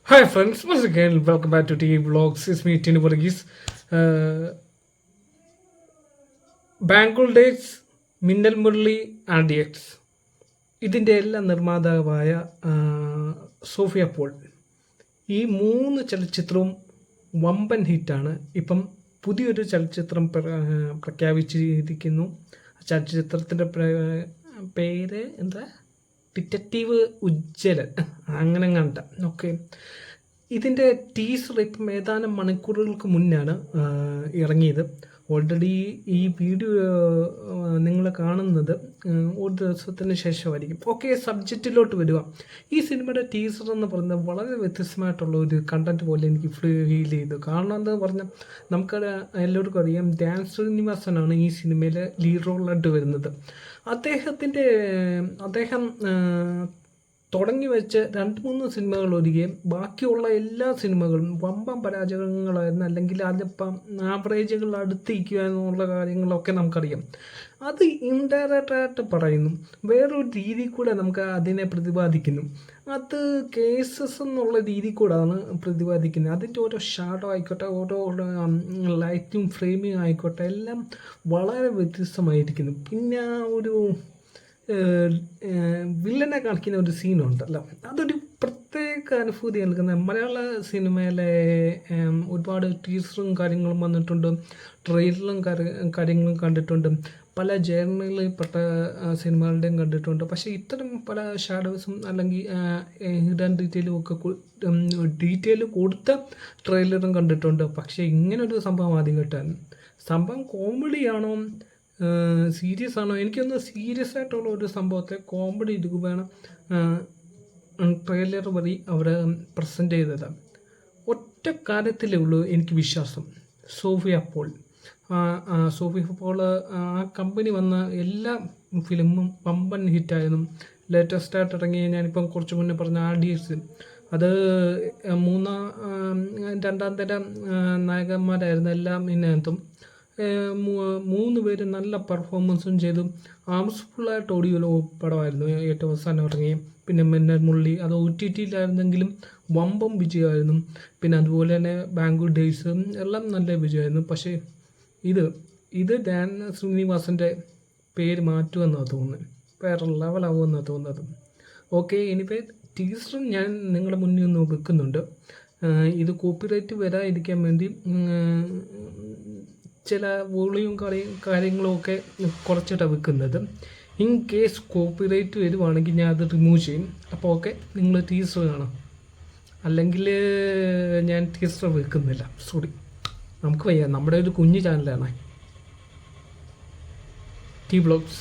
Hi friends, once again welcome back to T Vlogs. It's me Tinu Varghese. Bangalore days, Minnal Murali and X ഇതിൻ്റെ എല്ലാം നിർമ്മാതാവായ Sophia Paul. ഈ മൂന്ന് ചലച്ചിത്രവും വമ്പൻ ഹിറ്റാണ്. ഇപ്പം പുതിയൊരു ചലച്ചിത്രം പ്രഖ്യാപിച്ചിരിക്കുന്നു. ചലച്ചിത്രത്തിൻ്റെ പേര് എന്താ, ഡിറ്റക്റ്റീവ് ഉജ്ജ്വലൻ, അങ്ങനെ കണ്ട. ഓക്കെ, ഇതിൻ്റെ ടീസർ ഇപ്പം ഏതാനും മണിക്കൂറുകൾക്ക് മുന്നാണ് ഇറങ്ങിയത്. ഓൾറെഡി ഈ വീഡിയോ നിങ്ങൾ കാണുന്നത് ഒരു ദിവസത്തിന് ശേഷമായിരിക്കും. ഓക്കെ, സബ്ജക്റ്റിലോട്ട് വരിക. ഈ സിനിമയുടെ ടീസർ എന്ന് പറയുന്നത് വളരെ വ്യത്യസ്തമായിട്ടുള്ള ഒരു കണ്ടന്റ് പോലെ എനിക്ക് ഫീൽ ചെയ്തു. കാരണം എന്താ പറഞ്ഞാൽ, നമുക്ക് എല്ലാവർക്കും അറിയാം, ധ്യാൻ ശ്രീനിവാസനാണ് ഈ സിനിമയിൽ ലീഡ് റോളായിട്ട് വരുന്നത്. അദ്ദേഹം തുടങ്ങി വെച്ച് 2-3 സിനിമകൾ ഒഴികെ ബാക്കിയുള്ള എല്ലാ സിനിമകളും വമ്പൻ പരാജയങ്ങളായിരുന്നു, അല്ലെങ്കിൽ അതിപ്പം ആവറേജുകൾ അടുത്തിരിക്കുക എന്നുള്ള കാര്യങ്ങളൊക്കെ നമുക്കറിയാം. അത് ഇൻഡയറക്റ്റായിട്ട് പറയുന്നു, വേറൊരു രീതി കൂടെ നമുക്ക് അതിനെ പ്രതിപാദിക്കുന്നു. അത് കേസസ് എന്നുള്ള രീതി കൂടാണ് പ്രതിപാദിക്കുന്നത്. അതിൻ്റെ ഓരോ ഷാഡോ ആയിക്കോട്ടെ, ഓരോ ലൈറ്റും ഫ്രെയിമിങ് ആയിക്കോട്ടെ, എല്ലാം വളരെ വ്യത്യസ്തമായിരിക്കുന്നു. പിന്നെ ഒരു വില്ലനെ കാണിക്കുന്ന ഒരു സീനുണ്ടല്ലോ, അതൊരു പ്രത്യേക അനുഭൂതി നൽകുന്ന. മലയാള സിനിമയിലെ ഒരുപാട് ടീസറും കാര്യങ്ങളും വന്നിട്ടുണ്ട്, ട്രെയിലറും കാര്യങ്ങളും കണ്ടിട്ടുണ്ട്, പല ജേർണലിൽപ്പെട്ട സിനിമകളുടെയും കണ്ടിട്ടുണ്ട്. പക്ഷേ ഇത്തരം പല ഷാഡോസും അല്ലെങ്കിൽ ഹിഡൻ ഡീറ്റെയിലും ഒക്കെ ഡീറ്റെയിൽ കൊടുത്ത ട്രെയിലറും കണ്ടിട്ടുണ്ട്. പക്ഷേ ഇങ്ങനൊരു സംഭവം ആദ്യം കേട്ടാണ്. സംഭവം കോമഡിയാണോ സീരിയസ് ആണോ? എനിക്കൊന്ന് സീരിയസ് ആയിട്ടുള്ള ഒരു സംഭവത്തെ കോമഡി രൂപേണ ട്രെയിലർ വഴി അവർ പ്രസൻറ്റ് ചെയ്തതാണ്. ഒറ്റ കാര്യത്തിലേ ഉള്ളൂ എനിക്ക് വിശ്വാസം, സോഫിയ പോൾ. ആ കമ്പനി വന്ന എല്ലാ ഫിലിമും വമ്പൻ ഹിറ്റായിരുന്നു. ലേറ്റസ്റ്റായിട്ട് ഇറങ്ങിയ, ഞാനിപ്പം കുറച്ച് മുന്നേ പറഞ്ഞ RDX, അത് 2ാം തരം നായകന്മാരായിരുന്നു എല്ലാം. ഇതിനകത്തും 3 പേര് നല്ല പെർഫോമൻസും ചെയ്തു. ആംസ്ഫുള്ളായിട്ട് ഓടിയുള്ള പടമായിരുന്നു ഏറ്റവും അവസാനം ഇറങ്ങി. പിന്നെ മിന്നൽ മുരളി, അത് OTT-യിലായിരുന്നെങ്കിലും വമ്പം വിജയമായിരുന്നു. പിന്നെ അതുപോലെ തന്നെ ബാംഗ്ലൂർ ഡേയ്സ് എല്ലാം നല്ല വിജയമായിരുന്നു. പക്ഷേ ഇത് ധ്യാൻ ശ്രീനിവാസൻ്റെ പേര് മാറ്റുമെന്നാണ് തോന്നുന്നത്, വേറെ ലെവലാവുമെന്നാണ് തോന്നുന്നത്. ഓക്കെ, എനിവേ ടീസറും ഞാൻ നിങ്ങളുടെ മുന്നിൽ ഒന്ന് വെക്കുന്നുണ്ട്. ഇത് കോപ്പിറൈറ്റ് വരാതിരിക്കാൻ വേണ്ടി ചില വോളിയും കാര്യങ്ങളും ഒക്കെ കുറച്ചിട്ടാണ് വെക്കുന്നത്. ഇൻ കേസ് കോപ്പിറൈറ്റ് വരുവാണെങ്കിൽ ഞാൻ അത് റിമൂവ് ചെയ്യും. അപ്പോൾ ഓക്കെ, നിങ്ങൾ ടീസർ കാണാം, അല്ലെങ്കിൽ ഞാൻ ടീസർ വെക്കുന്നില്ല. സോറി, നമുക്ക് വയ്യ, നമ്മുടെ ഒരു കുഞ്ഞു ചാനലാണ് T Vlogs.